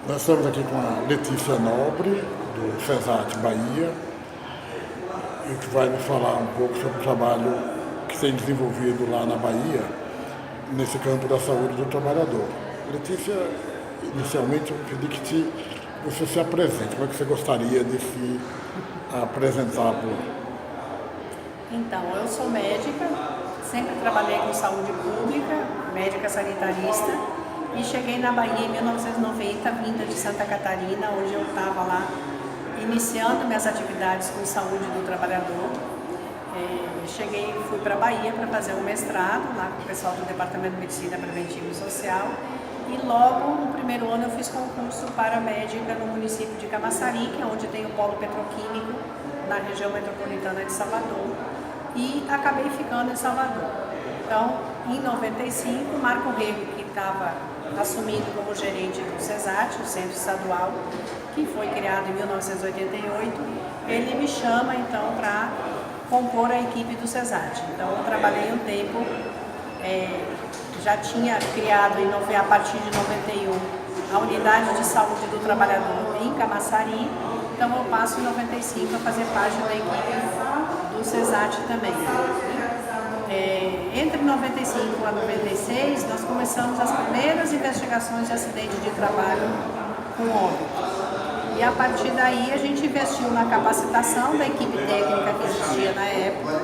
Nós estamos aqui com a Letícia Nobre, do CESAT Bahia, e que vai nos falar um pouco sobre o trabalho que tem desenvolvido lá na Bahia, nesse campo da saúde do trabalhador. Letícia, inicialmente eu pedi que você se apresente. Como é que você gostaria de se apresentar? Então, eu sou médica, sempre trabalhei com saúde pública, médica sanitarista, e cheguei na Bahia em 1990, vinda de Santa Catarina, onde eu estava lá iniciando minhas atividades com saúde do trabalhador. Fui para a Bahia para fazer um mestrado lá com o pessoal do Departamento de Medicina Preventiva e Social, e logo no primeiro ano eu fiz concurso para médica no município de Camaçari, que é onde tem o polo petroquímico na região metropolitana de Salvador, e acabei ficando em Salvador. Então, em 95, Marco Rego, que estava assumindo como gerente do CESAT, o Centro Estadual, que foi criado em 1988, ele me chama então para compor a equipe do CESAT. Então, eu trabalhei um tempo, já tinha criado a partir de 91 a Unidade de Saúde do Trabalhador em Camaçari, então eu passo em 95 a fazer parte da equipe do CESAT também. Entre 95 a 96, nós começamos as primeiras investigações de acidente de trabalho com óbito. E a partir daí a gente investiu na capacitação da equipe técnica que existia na época.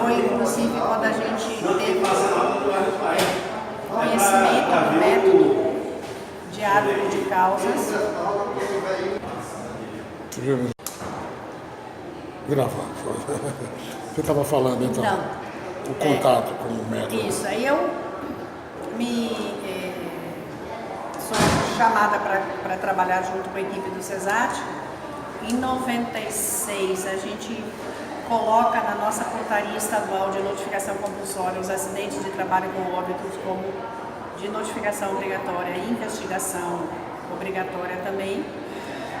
Foi inclusive quando a gente teve conhecimento do método de árvore de causas. Gravando. Você estava falando então, Não, o contato com o método. Isso, aí eu sou chamada para trabalhar junto com a equipe do CESAT. Em 96 a gente coloca na nossa portaria estadual de notificação compulsória os acidentes de trabalho com óbitos como de notificação obrigatória e investigação obrigatória também.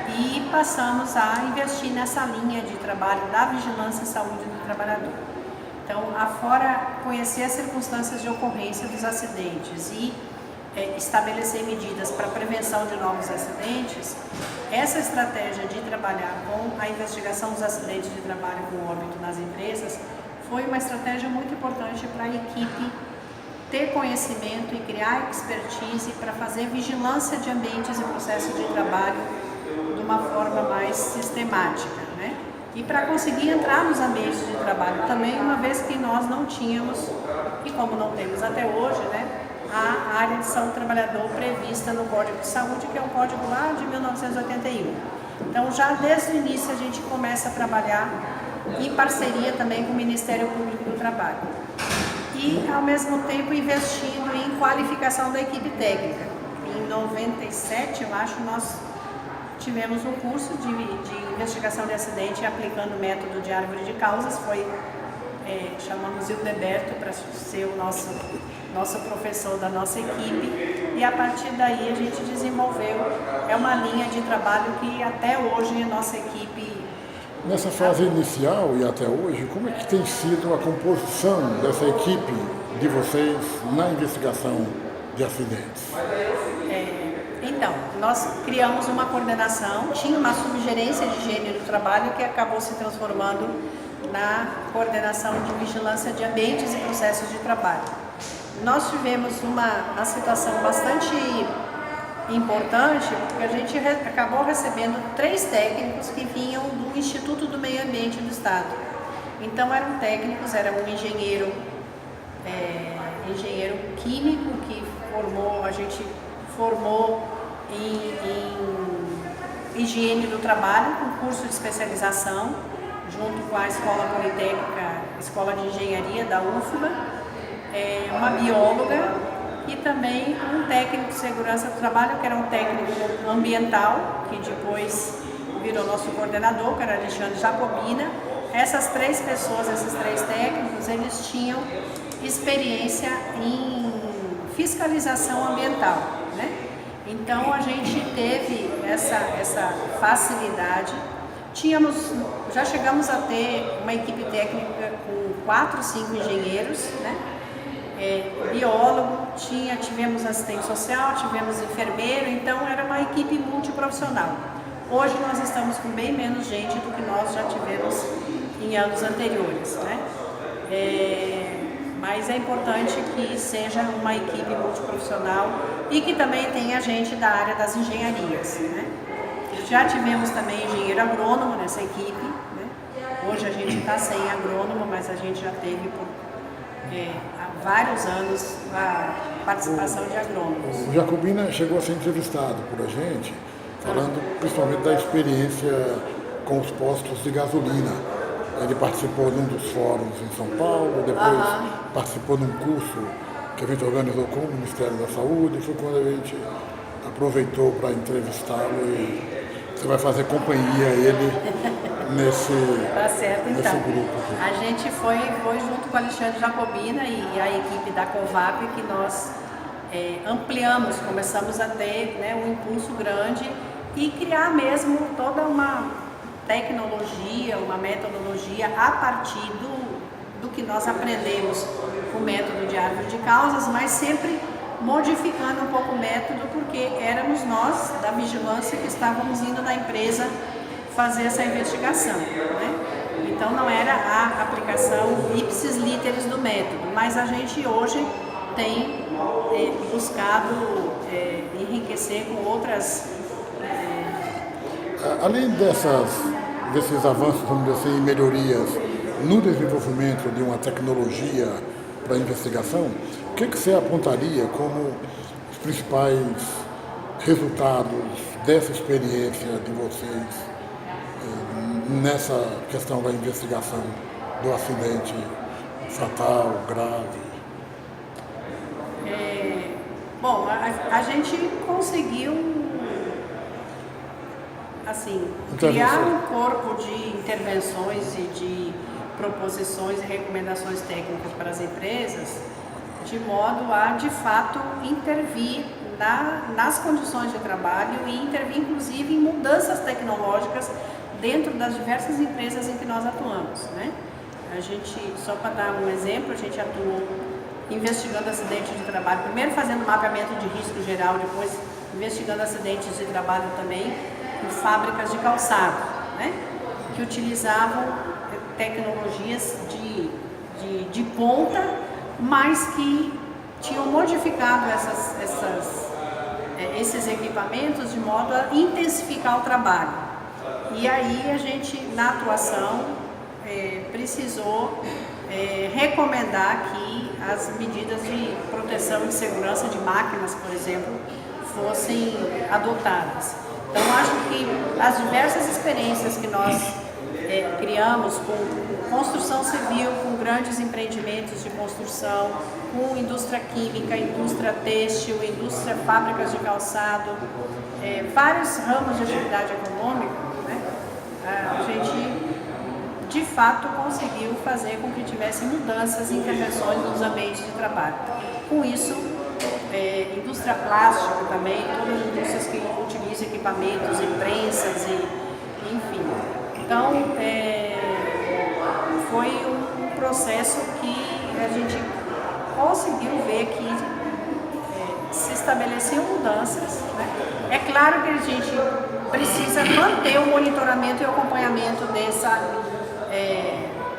E passamos a investir nessa linha de trabalho da vigilância e saúde do trabalhador. Então, afora conhecer as circunstâncias de ocorrência dos acidentes e estabelecer medidas para a prevenção de novos acidentes, essa estratégia de trabalhar com a investigação dos acidentes de trabalho com óbito nas empresas foi uma estratégia muito importante para a equipe ter conhecimento e criar expertise para fazer vigilância de ambientes e processos de trabalho de uma forma mais sistemática, né? E para conseguir entrar nos ambientes de trabalho também, uma vez que nós não tínhamos, e como não temos até hoje, né, a área de saúde do trabalhador prevista no Código de Saúde, que é um código lá de 1981. Então, já desde o início a gente começa a trabalhar em parceria também com o Ministério Público do Trabalho. E, ao mesmo tempo, investindo em qualificação da equipe técnica. Em 97, eu acho, nós tivemos um curso de investigação de acidente aplicando o método de árvore de causas. Chamamos Hildeberto para ser o nosso professor da nossa equipe, e a partir daí a gente desenvolveu uma linha de trabalho que até hoje a nossa equipe... Nessa fase inicial e até hoje, como é que tem sido a composição dessa equipe de vocês na investigação de acidentes? Então, nós criamos uma coordenação, tinha uma subgerência de higiene do trabalho que acabou se transformando na coordenação de vigilância de ambientes e processos de trabalho. Nós tivemos uma situação bastante importante, porque a gente acabou recebendo 3 técnicos que vinham do Instituto do Meio Ambiente do Estado. Então eram técnicos, era um engenheiro químico que a gente formou em higiene do trabalho, com curso de especialização, junto com a Escola Politécnica, Escola de Engenharia da UFBA, uma bióloga e também um técnico de segurança do trabalho, que era um técnico ambiental, que depois virou nosso coordenador, que era Alexandre Jacobina. Essas 3 pessoas, esses 3 técnicos, eles tinham experiência em fiscalização ambiental, né? Então a gente teve essa facilidade. Já chegamos a ter uma equipe técnica com 4, 5 engenheiros, né? Biólogo, tivemos assistente social, tivemos enfermeiro, então era uma equipe multiprofissional. Hoje nós estamos com bem menos gente do que nós já tivemos em anos anteriores, né? Mas é importante que seja uma equipe multiprofissional e que também tenha gente da área das engenharias, né? Já tivemos também engenheiro agrônomo nessa equipe, né? Hoje a gente está sem agrônomo, mas a gente já teve por há vários anos a participação de agrônomos. O Jacobina chegou a ser entrevistado por a gente, falando principalmente da experiência com os postos de gasolina. Ele participou de um dos fóruns em São Paulo, depois participou de um curso que a gente organizou com o Ministério da Saúde. Foi quando a gente aproveitou para entrevistá-lo e você vai fazer companhia a ele nesse grupo aqui. A gente foi junto com o Alexandre Jacobina e a equipe da Covap que nós ampliamos, começamos a ter, né, um impulso grande e criar mesmo toda uma tecnologia, uma metodologia a partir do que nós aprendemos com o método de árvore de causas, mas sempre modificando um pouco o método, porque éramos nós da vigilância que estávamos indo na empresa fazer essa investigação, né? Então não era a aplicação ipsis literis do método, mas a gente hoje tem buscado enriquecer com outras... Além desses avanços, vamos dizer assim, melhorias no desenvolvimento de uma tecnologia para investigação, o que você apontaria como os principais resultados dessa experiência de vocês nessa questão da investigação do acidente fatal, grave? Bom, a gente conseguiu criar um corpo de intervenções e de proposições e recomendações técnicas para as empresas, de modo a, de fato, intervir nas condições de trabalho e intervir, inclusive, em mudanças tecnológicas dentro das diversas empresas em que nós atuamos, né? A gente, só para dar um exemplo, a gente atuou investigando acidentes de trabalho, primeiro fazendo mapeamento de risco geral, depois investigando acidentes de trabalho também em fábricas de calçado, né? Que utilizavam tecnologias de ponta, mas que tinham modificado esses equipamentos de modo a intensificar o trabalho. E aí a gente, na atuação, precisou recomendar que as medidas de proteção e segurança de máquinas, por exemplo, fossem adotadas. Então, acho que as diversas experiências que nós criamos com construção civil, com grandes empreendimentos de construção, com indústria química, indústria têxtil, indústria fábricas de calçado, vários ramos de atividade econômica, né? A gente, de fato, conseguiu fazer com que tivesse mudanças e intervenções nos ambientes de trabalho. Com isso, indústria plástica também, todas as indústrias que utilizam equipamentos, imprensas, enfim. Então, foi um processo que a gente conseguiu ver que se estabeleciam mudanças, né? É claro que a gente precisa manter o monitoramento e o acompanhamento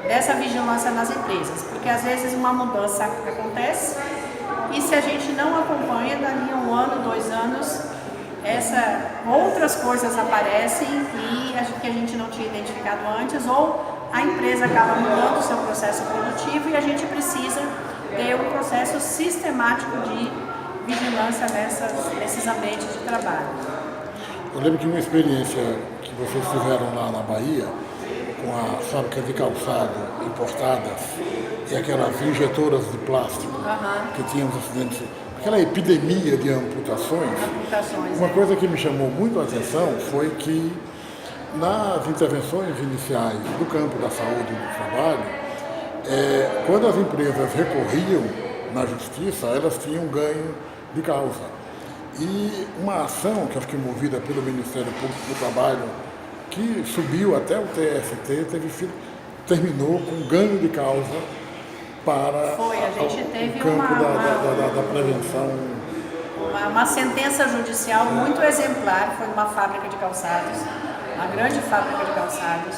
dessa vigilância nas empresas, porque às vezes uma mudança acontece e se a gente não acompanha, dali a 1 ano, 2 anos, outras coisas aparecem que a gente não tinha identificado antes, ou a empresa acaba mudando o seu processo produtivo e a gente precisa ter um processo sistemático de vigilância nesses ambientes de trabalho. Eu lembro que uma experiência que vocês fizeram lá na Bahia, com as fábricas de calçado importadas e aquelas injetoras de plástico que tinham os acidentes, aquela epidemia de amputações. Uma coisa que me chamou muito a atenção foi que nas intervenções iniciais do campo da saúde e do trabalho, quando as empresas recorriam na justiça, elas tinham ganho de causa. E uma ação que acho que movida pelo Ministério Público do Trabalho, que subiu até o TST, terminou com ganho de causa para a gente teve o campo da prevenção uma sentença judicial muito exemplar, foi uma fábrica de calçados, uma grande fábrica de calçados,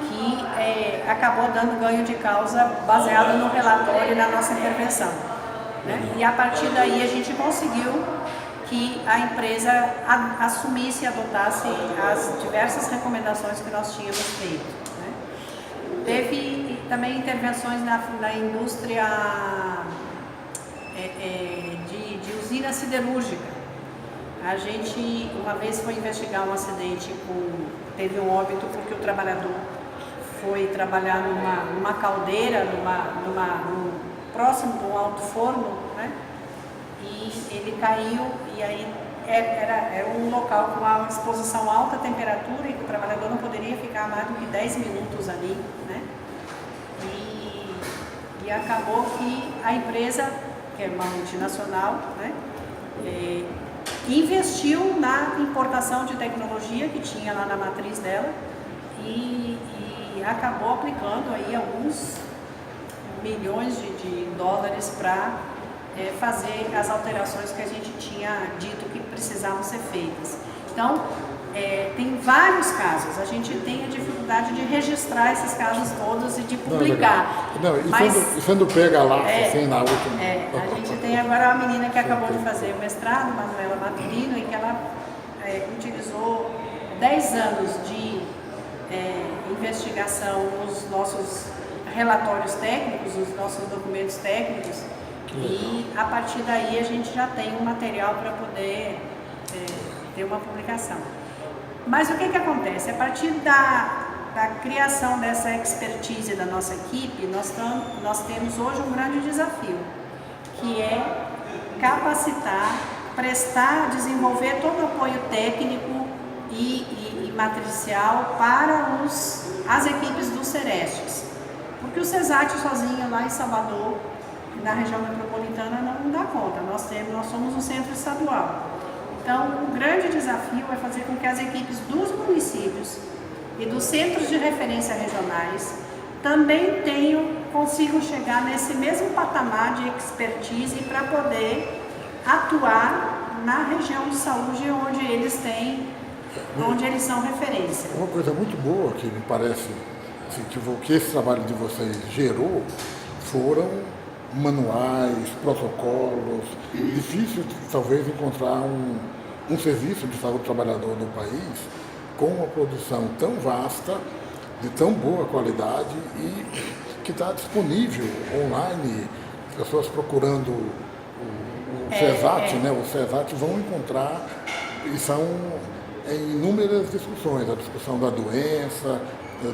que acabou dando ganho de causa baseado no relatório e na nossa intervenção, né? E a partir daí a gente conseguiu que a empresa assumisse e adotasse as diversas recomendações que nós tínhamos feito, né? Teve também intervenções na indústria de usina siderúrgica. A gente uma vez foi investigar um acidente, teve um óbito porque o trabalhador foi trabalhar numa caldeira, próximo de um alto forno, né? E ele caiu, e aí era um local com uma exposição a alta temperatura e que o trabalhador não poderia ficar mais do que 10 minutos ali, né? E acabou que a empresa, que é uma multinacional, né, investiu na importação de tecnologia que tinha lá na matriz dela e acabou aplicando aí alguns milhões de dólares para fazer as alterações que a gente tinha dito que precisavam ser feitas. Então, tem vários casos, a gente tem a dificuldade de registrar esses casos todos e de publicar. Não, e quando pega lá, assim, na última... a gente tem agora uma menina que acabou de fazer o mestrado, Manuela Maturino, e que ela utilizou 10 anos de investigação nos nossos relatórios técnicos, nos nossos documentos técnicos, e a partir daí a gente já tem um material para poder ter uma publicação. Mas o que acontece? A partir da criação dessa expertise da nossa equipe, nós temos hoje um grande desafio, que é capacitar, desenvolver todo o apoio técnico e matricial para as equipes do Serestes. Porque o CESAT sozinho lá em Salvador, na região metropolitana, não dá conta. Nós somos um centro estadual. Então, o grande desafio é fazer com que as equipes dos municípios e dos centros de referência regionais também consigam chegar nesse mesmo patamar de expertise para poder atuar na região de saúde onde eles são referência. Uma coisa muito boa que me parece assim, que esse trabalho de vocês gerou foram manuais, protocolos. Difícil talvez encontrar um serviço de saúde do trabalhador no país com uma produção tão vasta, de tão boa qualidade e que está disponível online. As pessoas procurando o CESAT, né? O CESAT vão encontrar, e são inúmeras discussões, a discussão da doença,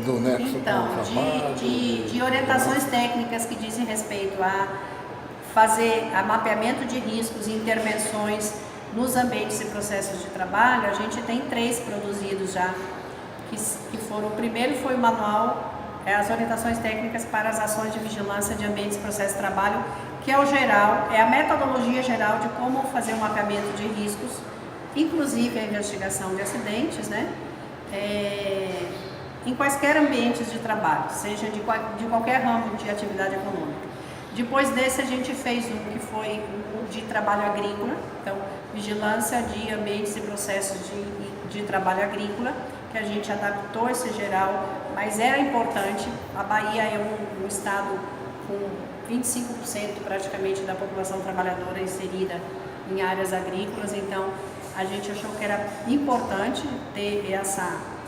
do nexo com o trabalho. De orientações técnicas que dizem respeito a fazer mapeamento de riscos e intervenções nos ambientes e processos de trabalho, a gente tem 3 produzidos já, que foram, o primeiro foi o manual, as orientações técnicas para as ações de vigilância de ambientes e processos de trabalho, que é o geral, é a metodologia geral de como fazer um mapeamento de riscos, inclusive a investigação de acidentes, né? Em quaisquer ambientes de trabalho, seja de qualquer ramo de atividade econômica. Depois desse a gente fez um que foi de trabalho agrícola, então vigilância de ambientes e processos de trabalho agrícola, que a gente adaptou esse geral, mas era importante. A Bahia é um estado com 25% praticamente da população trabalhadora inserida em áreas agrícolas, então a gente achou que era importante ter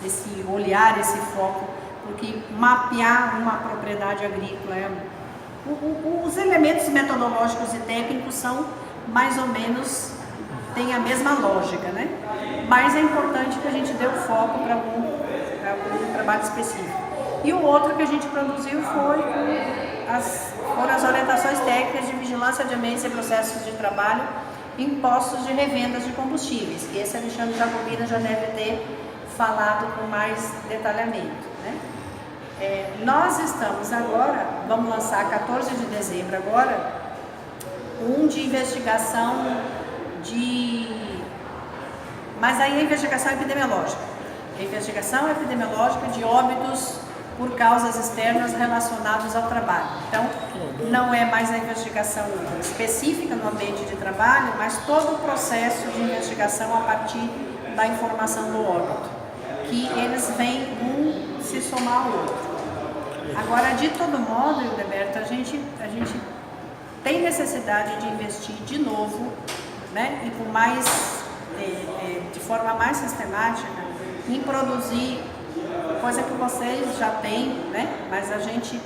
esse olhar, esse foco, porque mapear uma propriedade agrícola, os elementos metodológicos e técnicos são mais ou menos, tem a mesma lógica, né? Mas é importante que a gente dê o foco para algum trabalho específico. E o outro que a gente produziu foram as orientações técnicas de vigilância de ambientes e processos de trabalho em postos de revendas de combustíveis, que esse Alexandre Jacobina já deve ter falado com mais detalhamento, né? Nós estamos agora, vamos lançar 14 de dezembro agora, de investigação mas aí a investigação epidemiológica. A investigação epidemiológica de óbitos por causas externas relacionadas ao trabalho. Então, não é mais a investigação específica no ambiente de trabalho, mas todo o processo de investigação a partir da informação do óbito, que eles vêm um se somar ao outro. Agora, de todo modo, Hildeberto, a gente tem necessidade de investir de novo, né, e com mais, de forma mais sistemática, em produzir coisa que vocês já têm, né, mas a gente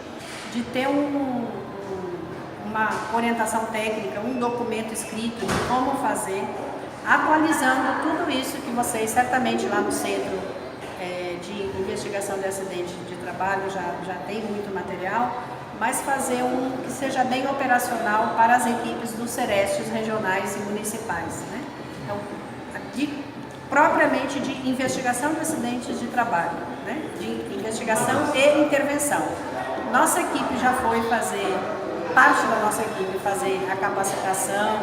de ter uma orientação técnica, um documento escrito de como fazer, atualizando tudo isso que vocês certamente lá no Centro de Investigação de Acidente de Trabalho já tem muito material, mas fazer um que seja bem operacional para as equipes dos Cerestes regionais e municipais, né? Então, propriamente de investigação de acidentes de trabalho, né? De investigação e intervenção. Nossa equipe já foi fazer, parte da nossa equipe fazer a capacitação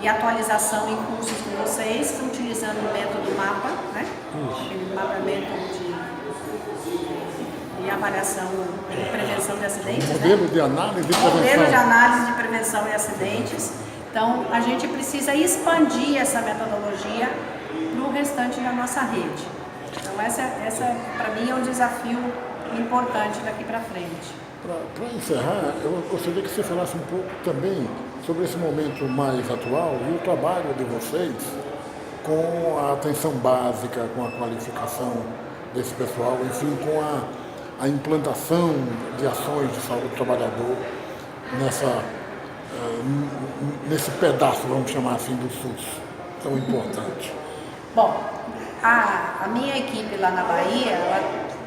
e atualização em cursos com vocês, utilizando o método MAPA, né? Aquele mapeamento de avaliação e prevenção de acidentes. Modelo, né? De análise de prevenção. Modelo de análise de prevenção e acidentes. Então, a gente precisa expandir essa metodologia para o restante da nossa rede. Então, essa para mim, é um desafio importante daqui para frente. Para encerrar, eu gostaria que você falasse um pouco também sobre esse momento mais atual e o trabalho de vocês com a atenção básica, com a qualificação desse pessoal, enfim, com a implantação de ações de saúde do trabalhador nesse pedaço, vamos chamar assim, do SUS, tão importante. Bom, a minha equipe lá na Bahia,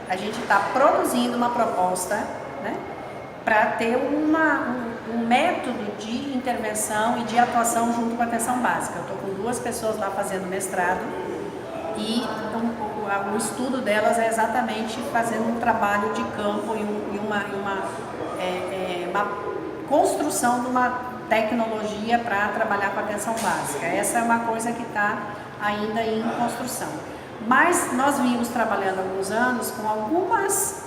a gente está produzindo uma proposta, né, para ter um método de intervenção e de atuação junto com a atenção básica. Eu estou com 2 pessoas lá fazendo mestrado e o estudo delas é exatamente fazendo um trabalho de campo e uma construção de uma tecnologia para trabalhar com a atenção básica. Essa é uma coisa que está ainda em construção. Mas nós vimos trabalhando há alguns anos com algumas...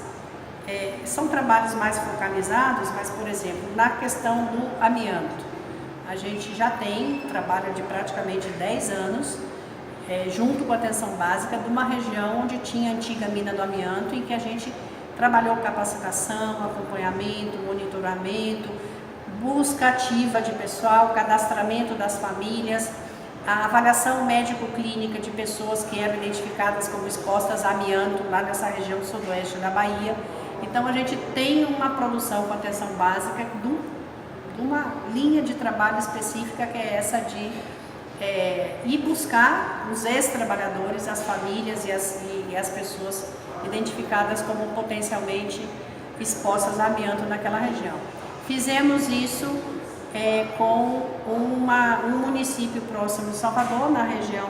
são trabalhos mais focalizados, mas, por exemplo, na questão do amianto. A gente já tem trabalho de praticamente 10 anos, junto com a atenção básica, de uma região onde tinha a antiga mina do amianto, em que a gente trabalhou capacitação, acompanhamento, monitoramento, busca ativa de pessoal, cadastramento das famílias, a avaliação médico-clínica de pessoas que eram identificadas como expostas a amianto lá nessa região sudoeste da Bahia. Então, a gente tem uma produção com atenção básica de uma linha de trabalho específica, que é essa de ir buscar os ex-trabalhadores, as famílias e as pessoas identificadas como potencialmente expostas a amianto naquela região. Fizemos isso com um município próximo de Salvador, na região,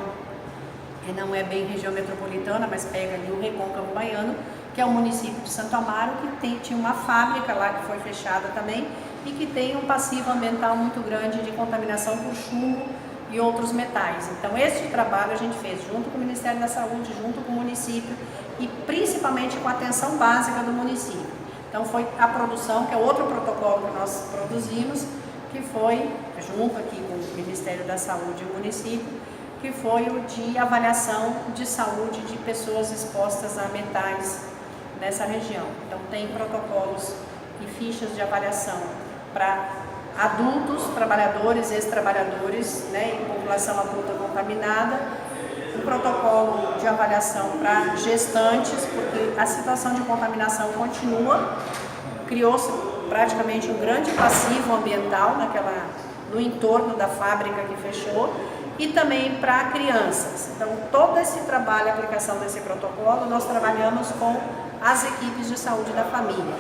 que não é bem região metropolitana, mas pega ali o Recôncavo Baiano, que é o município de Santo Amaro, que tinha uma fábrica lá que foi fechada também e que tem um passivo ambiental muito grande de contaminação por chumbo e outros metais. Então, esse trabalho a gente fez junto com o Ministério da Saúde, junto com o município e principalmente com a atenção básica do município. Então, foi a produção, que é outro protocolo que nós produzimos, que foi, junto aqui com o Ministério da Saúde e o município, que foi o de avaliação de saúde de pessoas expostas a metais nessa região. Então, tem protocolos e fichas de avaliação para adultos, trabalhadores, ex-trabalhadores, né, e população adulta contaminada, um protocolo de avaliação para gestantes, porque a situação de contaminação continua, criou-se praticamente um grande passivo ambiental no entorno da fábrica que fechou, e também para crianças. Então, todo esse trabalho, a aplicação desse protocolo, nós trabalhamos com as equipes de saúde da família.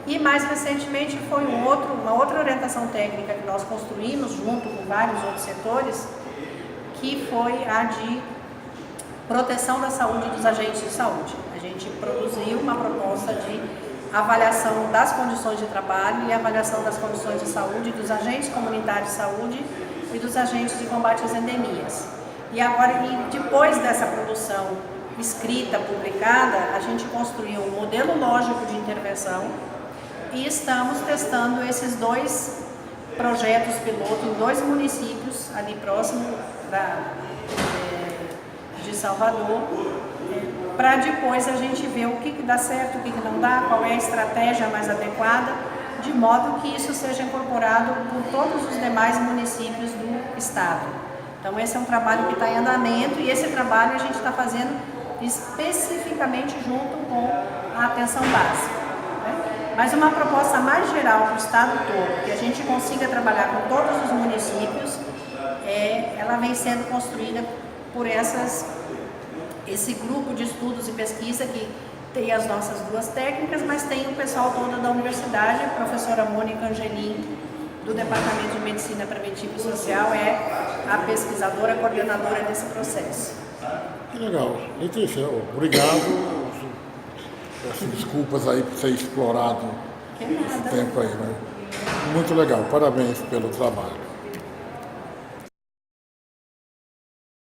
E mais recentemente foi uma outra orientação técnica que nós construímos junto com vários outros setores, que foi a de proteção da saúde dos agentes de saúde. A gente produziu uma proposta de avaliação das condições de trabalho e avaliação das condições de saúde dos agentes comunitários de saúde e dos agentes de combate às endemias. E agora, depois dessa produção escrita, publicada, a gente construiu um modelo lógico de intervenção e estamos testando esses 2 projetos piloto em 2 municípios ali próximo de Salvador, para depois a gente ver o que dá certo, o que não dá, qual é a estratégia mais adequada, de modo que isso seja incorporado por todos os demais municípios do estado. Então esse é um trabalho que está em andamento, e esse trabalho a gente está fazendo especificamente junto com a atenção básica. Mas uma proposta mais geral para o estado todo, que a gente consiga trabalhar com todos os municípios, ela vem sendo construída por esse grupo de estudos e pesquisa que tem as nossas 2 técnicas, mas tem o pessoal todo da universidade. A professora Mônica Angelim, do Departamento de Medicina Preventiva e Social, é a pesquisadora, coordenadora desse processo. Que legal. Letícia, obrigado. Peço desculpas aí por ser explorado esse tempo aí, né? Muito legal. Parabéns pelo trabalho.